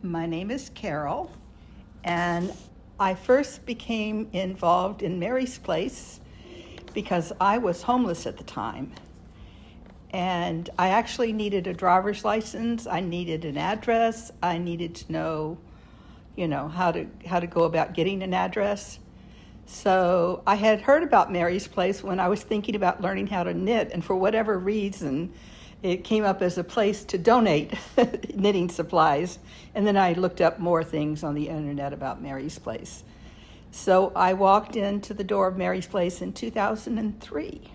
My name is Carol, and I first became involved in Mary's Place because I was homeless at the time. And I actually needed a driver's license, I needed an address, I needed to know, how to go about getting an address. So I had heard about Mary's Place when I was thinking about learning how to knit, and for whatever reason, it came up as a place to donate knitting supplies. And then I looked up more things on the internet about Mary's Place. So I walked into the door of Mary's Place in 2003.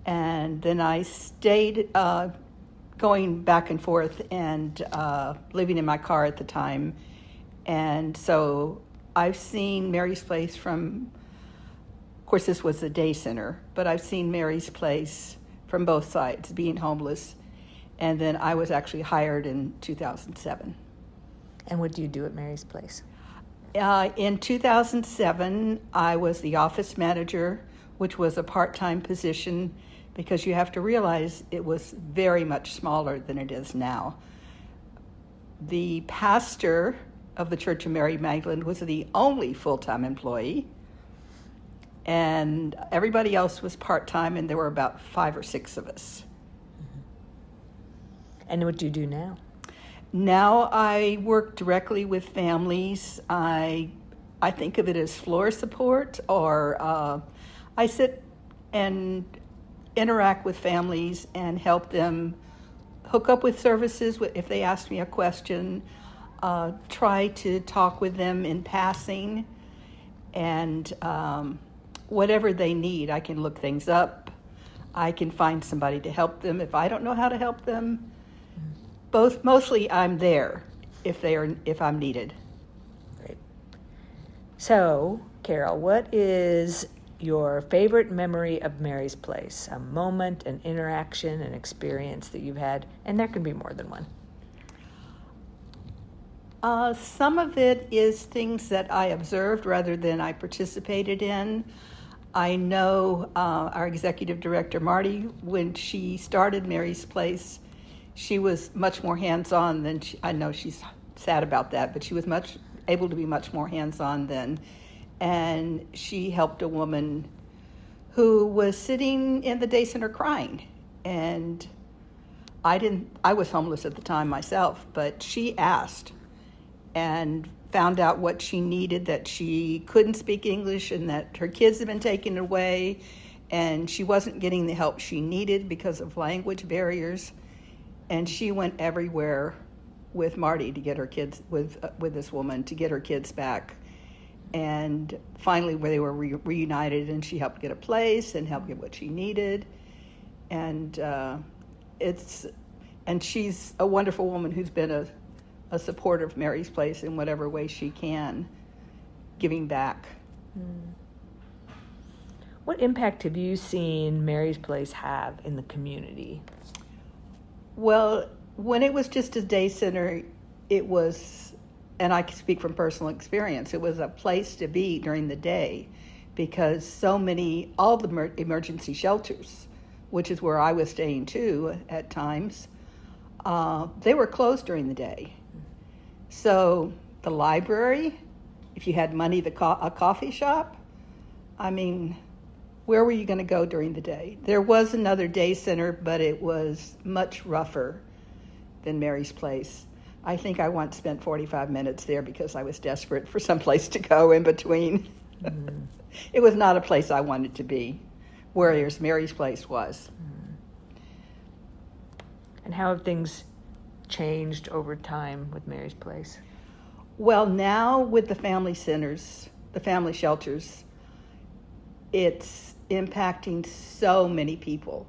And then I stayed going back and forth and living in my car at the time. And so I've seen Mary's Place from, of course, this was a day center, but I've seen Mary's Place from both sides, being homeless. And then I was actually hired in 2007. And what do you do at Mary's Place? In 2007, I was the office manager, which was a part-time position, because you have to realize it was very much smaller than it is now. The pastor of the Church of Mary Magdalene was the only full-time employee, and everybody else was part-time, and there were about 5 or 6 of us. And what do you do now? Now I work directly with families. I think of it as floor support, or I sit and interact with families and help them hook up with services if they ask me a question, try to talk with them in passing, and whatever they need. I can look things up. I can find somebody to help them if I don't know how to help them. Mostly I'm there if I'm needed. Great. So, Carol, what is your favorite memory of Mary's Place? A moment, an interaction, an experience that you've had, and there can be more than one. Some of it is things that I observed rather than I participated in. I know our executive director, Marty, when she started Mary's Place, she was much more hands-on than I know she's sad about that, but she was able to be much more hands-on then. And she helped a woman who was sitting in the day center crying. And I was homeless at the time myself, but she asked and found out what she needed, that she couldn't speak English and that her kids had been taken away and she wasn't getting the help she needed because of language barriers. And she went everywhere with Marty to get her kids, with this woman, to get her kids back. And finally, where they were reunited, and she helped get a place and helped get what she needed. And she's a wonderful woman who's been a supporter of Mary's Place in whatever way she can, giving back. What impact have you seen Mary's Place have in the community? Well, when it was just a day center, it was, and I can speak from personal experience, it was a place to be during the day because all the emergency shelters, which is where I was staying too at times, they were closed during the day. So the library, if you had money, a coffee shop, where were you going to go during the day? There was another day center, but it was much rougher than Mary's Place. I think I once spent 45 minutes there because I was desperate for some place to go in between. Mm-hmm. It was not a place I wanted to be, whereas Mary's Place was. And how have things changed over time with Mary's Place? Well, now with the family centers, the family shelters, it's impacting so many people.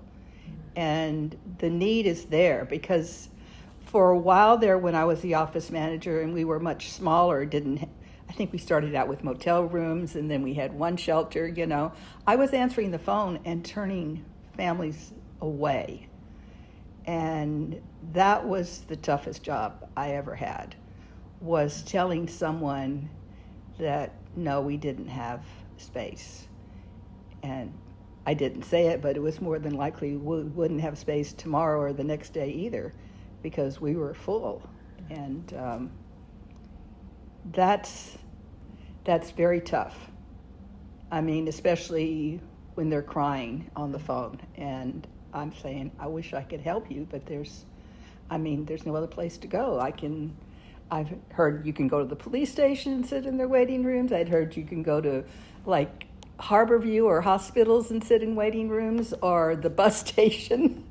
And the need is there because for a while there when I was the office manager and we were much smaller, I think we started out with motel rooms and then we had one shelter, I was answering the phone and turning families away. And that was the toughest job I ever had, was telling someone that, no, we didn't have space. And I didn't say it, but it was more than likely we wouldn't have space tomorrow or the next day either because we were full. And that's very tough. I mean, especially when they're crying on the phone, and I'm saying, I wish I could help you, but there's no other place to go. I've heard you can go to the police station and sit in their waiting rooms. I'd heard you can go to like Harborview or hospitals and sit in waiting rooms, or the bus station.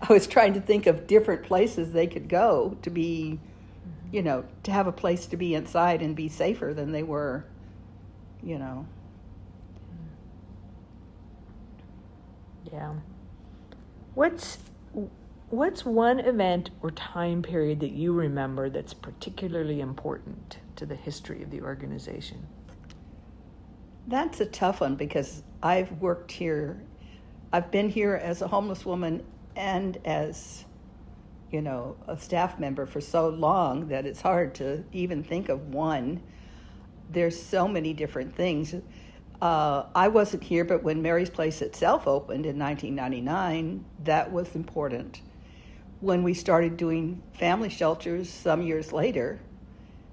I was trying to think of different places they could go to be, to have a place to be inside and be safer than they were, Yeah. What's one event or time period that you remember that's particularly important to the history of the organization? That's a tough one because I've worked here. I've been here as a homeless woman and as, a staff member for so long that it's hard to even think of one. There's so many different things. I wasn't here, but when Mary's Place itself opened in 1999, that was important. When we started doing family shelters some years later,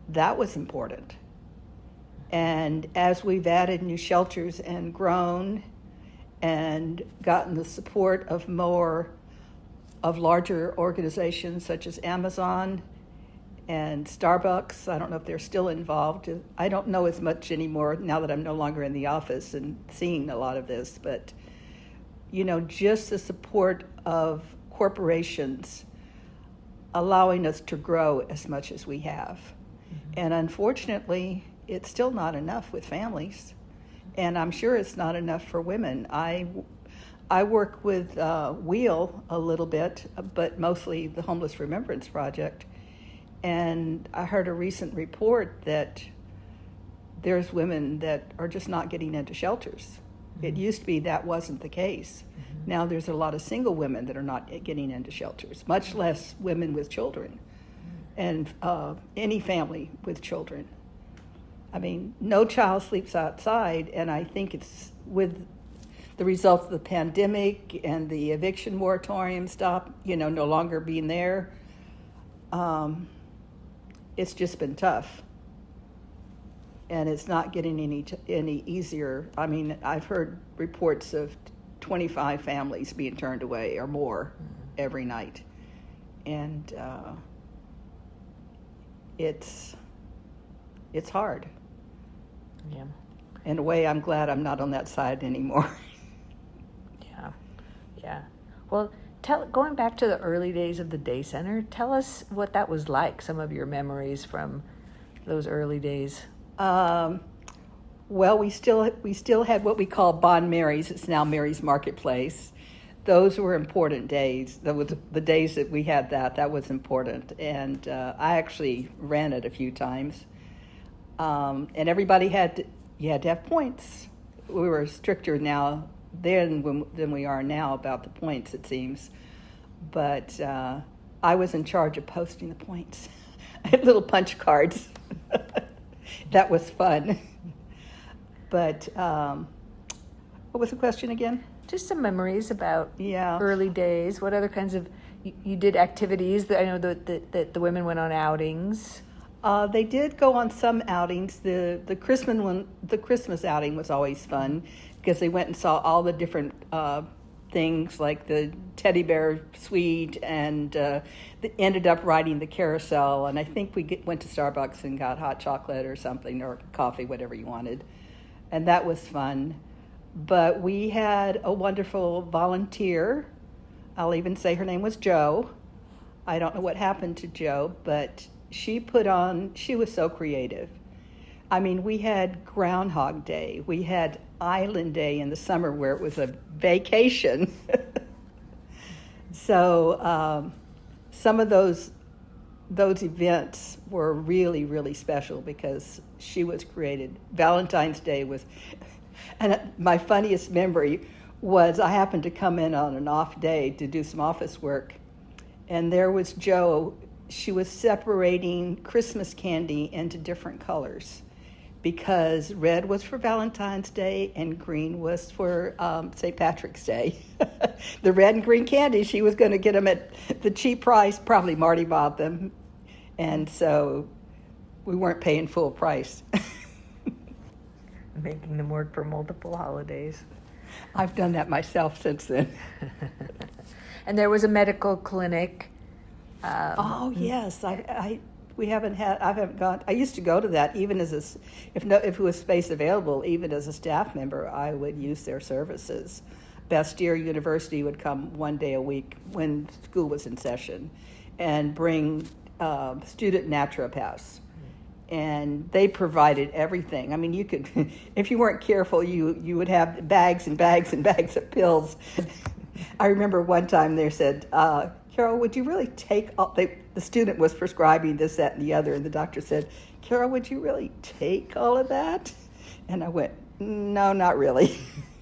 that was important. And as we've added new shelters and grown and gotten the support of larger organizations such as Amazon and Starbucks, I don't know if they're still involved. I don't know as much anymore now that I'm no longer in the office and seeing a lot of this, but just the support of corporations allowing us to grow as much as we have. And unfortunately, it's still not enough with families, and I'm sure it's not enough for women. I work with WHEEL a little bit, but mostly the Homeless Remembrance Project, and I heard a recent report that there's women that are just not getting into shelters. It used to be that wasn't the case. Now there's a lot of single women that are not getting into shelters, much less women with children and any family with children. I mean, no child sleeps outside, and I think it's with the results of the pandemic and the eviction moratorium no longer being there. It's just been tough, and it's not getting any easier. I mean, I've heard reports of 25 families being turned away or more every night, and it's hard. Yeah. In a way, I'm glad I'm not on that side anymore. Yeah. Well, going back to the early days of the day center, tell us what that was like, some of your memories from those early days. Well, we still had what we call Bon Mary's. It's now Mary's Marketplace. Those were important days. That was the days that we had that was important. And I actually ran it a few times. And everybody you had to have points. We were stricter now than we are now about the points, it seems. But I was in charge of posting the points. I had little punch cards. That was fun. But what was the question again? Just some memories about Yeah. early days. What other kinds of you did activities? I know that the women went on outings. They did go on some outings. The Christmas outing was always fun because they went and saw all the different things like the teddy bear suite, and they ended up riding the carousel. And I think we went to Starbucks and got hot chocolate or something, or coffee, whatever you wanted, and that was fun. But we had a wonderful volunteer. I'll even say her name was Jo. I don't know what happened to Jo, but she was so creative. I mean, we had Groundhog Day. We had Island Day in the summer where it was a vacation. So some of those events were really, really special because she was creative. Valentine's Day was, and my funniest memory was I happened to come in on an off day to do some office work, and there was Jo. She was separating Christmas candy into different colors because red was for Valentine's Day and green was for St. Patrick's Day. The red and green candy, she was going to get them at the cheap price. Probably Marty bought them. And so we weren't paying full price. Making them work for multiple holidays. I've done that myself since then. And there was a medical clinic. Oh yes, we haven't had. I haven't gone. I used to go to that even as if it was space available, even as a staff member, I would use their services. Bastyr University would come one day a week when school was in session, and bring student naturopaths. And they provided everything. I mean, you could, if you weren't careful, you would have bags and bags and bags of pills. I remember one time they said, Carol, would you really take all, the student was prescribing this, that, and the other, and the doctor said, Carol, would you really take all of that? And I went, no, not really.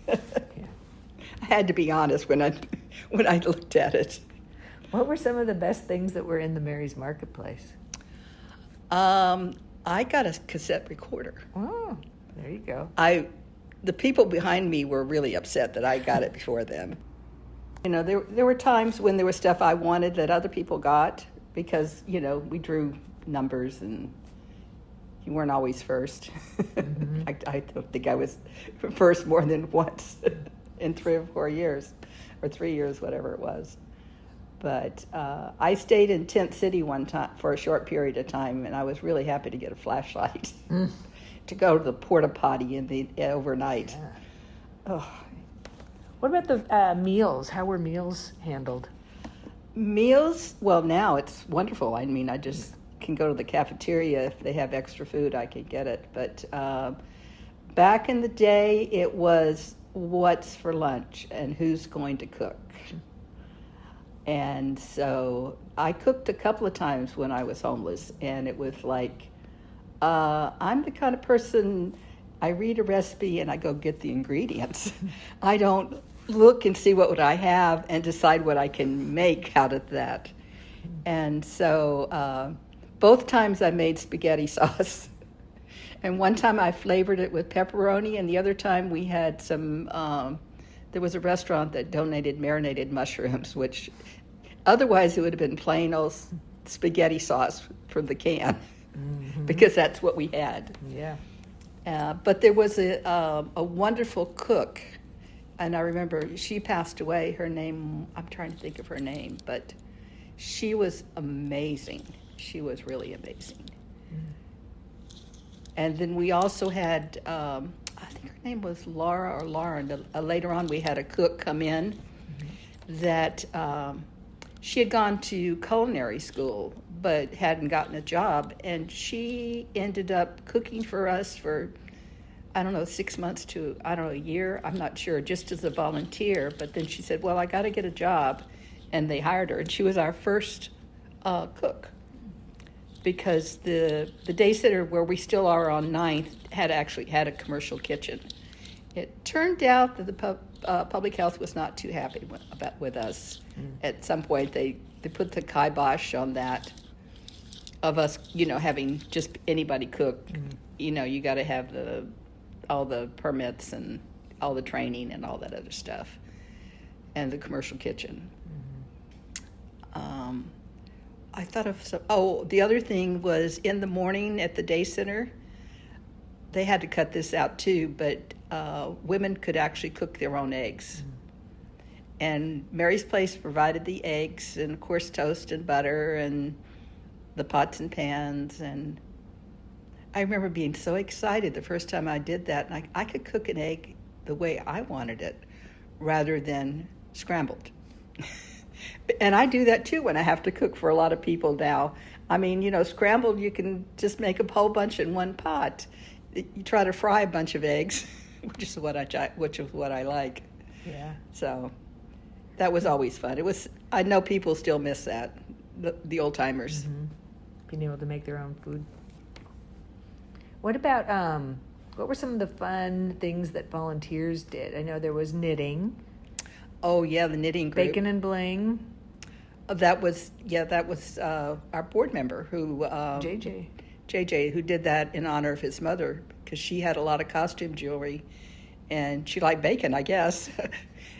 I had to be honest when I looked at it. What were some of the best things that were in the Mary's Marketplace? I got a cassette recorder. Oh, there you go. The people behind me were really upset that I got it before them. You know, there were times when there was stuff I wanted that other people got because, you know, we drew numbers and you weren't always first. Mm-hmm. I don't think I was first more than once in 3 or 4 years, or 3 years, whatever it was. But I stayed in Tent City one time for a short period of time, and I was really happy to get a flashlight to go to the porta potty overnight. Yeah. Oh. What about the meals? How were meals handled? Meals? Well, now it's wonderful. I mean, I just can go to the cafeteria. If they have extra food, I can get it. But back in the day, it was what's for lunch and who's going to cook. And so I cooked a couple of times when I was homeless, and it was like, I'm the kind of person, I read a recipe and I go get the ingredients. I don't look and see what would I have and decide what I can make out of that. And so both times I made spaghetti sauce. And one time I flavored it with pepperoni, and the other time we had some, there was a restaurant that donated marinated mushrooms, which otherwise it would have been plain old spaghetti sauce from the can, because that's what we had. Yeah. But there was a wonderful cook, and I remember she passed away. Her name, I'm trying to think of her name, but she was amazing. She was really amazing. And then we also had, I think her name was Laura or Lauren. Later on we had a cook come in that she had gone to culinary school but hadn't gotten a job, and she ended up cooking for us for, 6 months to, a year, I'm not sure, just as a volunteer. But then she said, well, I got to get a job, and they hired her, and she was our first cook, because the day center where we still are on 9th had a commercial kitchen. It turned out that the public health was not too happy with us. At some point, they put the kibosh on that, of us, having just anybody cook. You got to have all the permits and all the training and all that other stuff, and the commercial kitchen. I thought of the other thing was in the morning at the day center, they had to cut this out too, but women could actually cook their own eggs. And Mary's Place provided the eggs, and of course toast and butter and the pots and pans. And I remember being so excited the first time I did that, and I could cook an egg the way I wanted it rather than scrambled. And I do that too when I have to cook for a lot of people now. I mean, scrambled, you can just make a whole bunch in one pot. You try to fry a bunch of eggs, which is what I like. Yeah. So that was always fun. I know people still miss that, the old timers. Being able to make their own food. What about what were some of the fun things that volunteers did? I know there was knitting. Oh yeah, the knitting group. Bacon and Bling. That was our board member who JJ, who did that in honor of his mother, because she had a lot of costume jewelry, and she liked bacon, I guess.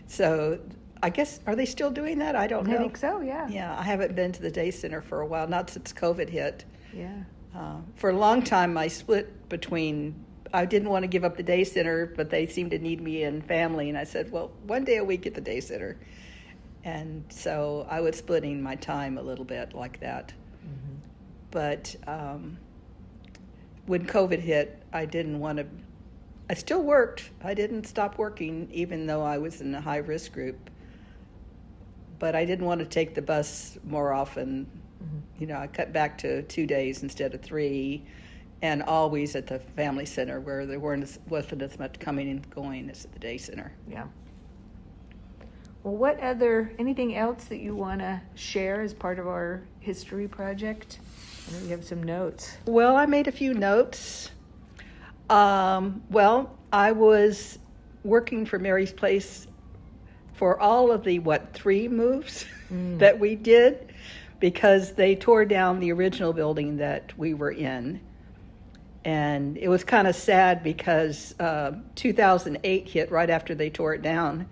So I guess, are they still doing that? I don't know. I think so, yeah. Yeah, I haven't been to the day center for a while, not since COVID hit. Yeah. For a long time, I split between, I didn't want to give up the day center, but they seemed to need me in family. And I said, well, one day a week at the day center. And so I was splitting my time a little bit like that. Mm-hmm. But when COVID hit, I didn't want to, I still worked. I didn't stop working, even though I was in a high-risk group. But I didn't want to take the bus more often. Mm-hmm. You know, I cut back to 2 days instead of 3, and always at the family center where there wasn't as much coming and going as at the day center. Yeah. Well, anything else that you want to share as part of our history project? I know you have some notes. Well, I made a few notes. Well, I was working for Mary's Place for all of the, 3 moves that we did, because they tore down the original building that we were in. And it was kind of sad because 2008 hit right after they tore it down.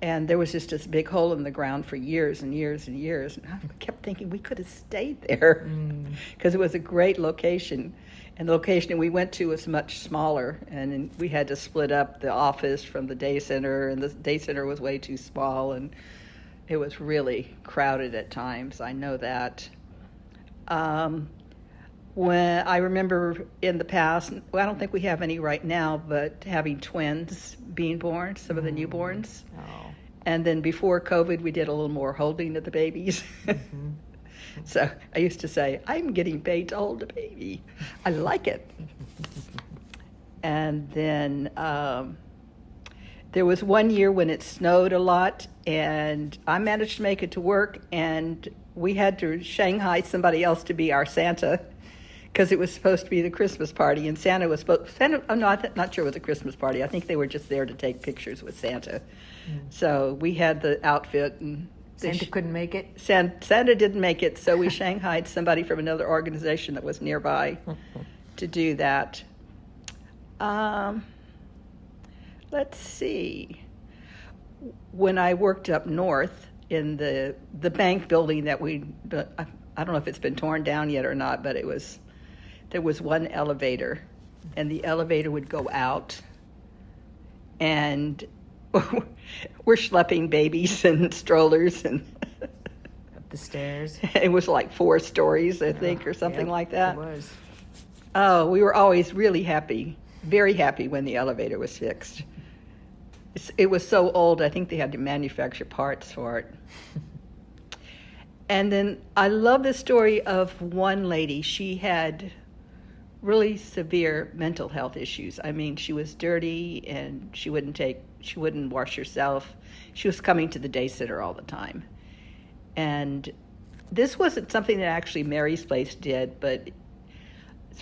And there was just this big hole in the ground for years and years and years. And I kept thinking we could have stayed there because it was a great location. And the location we went to was much smaller. And we had to split up the office from the day center. And the day center was way too small. And it was really crowded at times. I know that. When I remember in the past, well, I don't think we have any right now, but having twins being born, some of the newborns. Oh. And then before COVID, we did a little more holding of the babies. Mm-hmm. So I used to say, I'm getting paid to hold a baby. I like it. And then there was one year when it snowed a lot, and I managed to make it to work, and we had to Shanghai somebody else to be our Santa, because it was supposed to be the Christmas party, and Santa was supposed. I'm not sure it was a Christmas party. I think they were just there to take pictures with Santa. So we had the outfit, and Santa couldn't make it? Santa didn't make it, so we Shanghaied somebody from another organization that was nearby to do that. Let's see. When I worked up north in the bank building that I don't know if it's been torn down yet or not, but there was one elevator, and the elevator would go out, and we're schlepping babies and strollers and Up the stairs. it was like 4 stories, I think, or something Yep, like that. It was. Oh, we were always really happy, very happy when the elevator was fixed. It was so old, I think they had to manufacture parts for it. And then I love the story of one lady. She had really severe mental health issues. I mean, she was dirty, and she wouldn't wash herself. She was coming to the day center all the time. And this wasn't something that actually Mary's Place did, but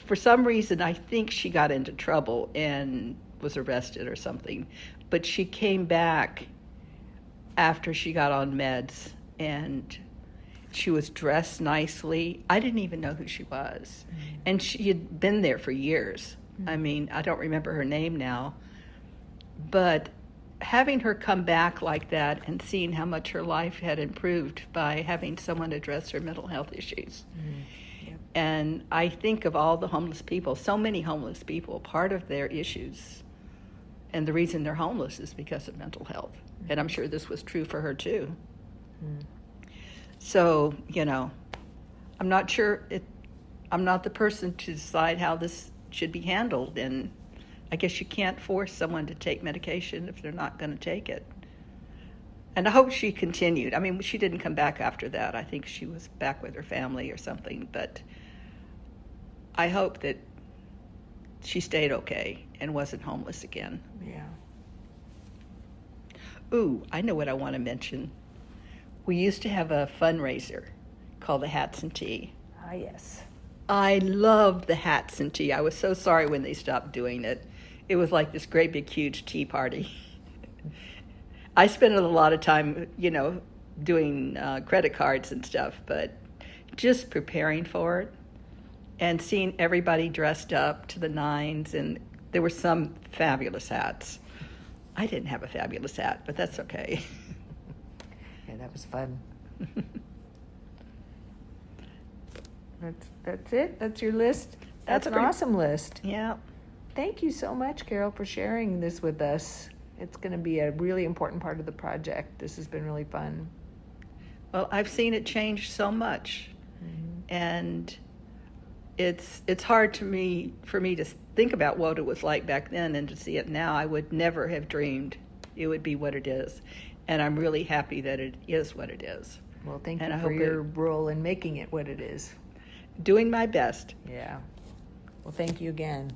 for some reason, I think she got into trouble and was arrested or something. But she came back after she got on meds, and she was dressed nicely. I didn't even know who she was. And she had been there for years. I mean, I don't remember her name now. But having her come back like that and seeing how much her life had improved by having someone address her mental health issues. Yep. And I think of all the homeless people, so many homeless people, part of their issues and the reason they're homeless is because of mental health. And I'm sure this was true for her too. So, I'm not sure I'm not the person to decide how this should be handled, and I guess you can't force someone to take medication if they're not going to take it. And I hope she continued. I mean, she didn't come back after that. I think she was back with her family or something, but I hope that she stayed okay and wasn't homeless again. Yeah. Ooh, I know what I want to mention. We used to have a fundraiser called the Hats and Tea. Ah, yes. I loved the Hats and Tea. I was so sorry when they stopped doing it. It was like this great big huge tea party. I spent a lot of time, doing credit cards and stuff, but just preparing for it and seeing everybody dressed up to the nines, and there were some fabulous hats. I didn't have a fabulous hat, but that's okay. was fun. That's it? That's your list? That's an awesome list. Yeah. Thank you so much, Carol, for sharing this with us. It's going to be a really important part of the project. This has been really fun. Well, I've seen it change so much, and it's hard for me to think about what it was like back then and to see it now. I would never have dreamed it would be what it is, and I'm really happy that it is what it is. Well, thank And you I for hope your role in making it what it is. Doing my best. Yeah. Well, thank you again.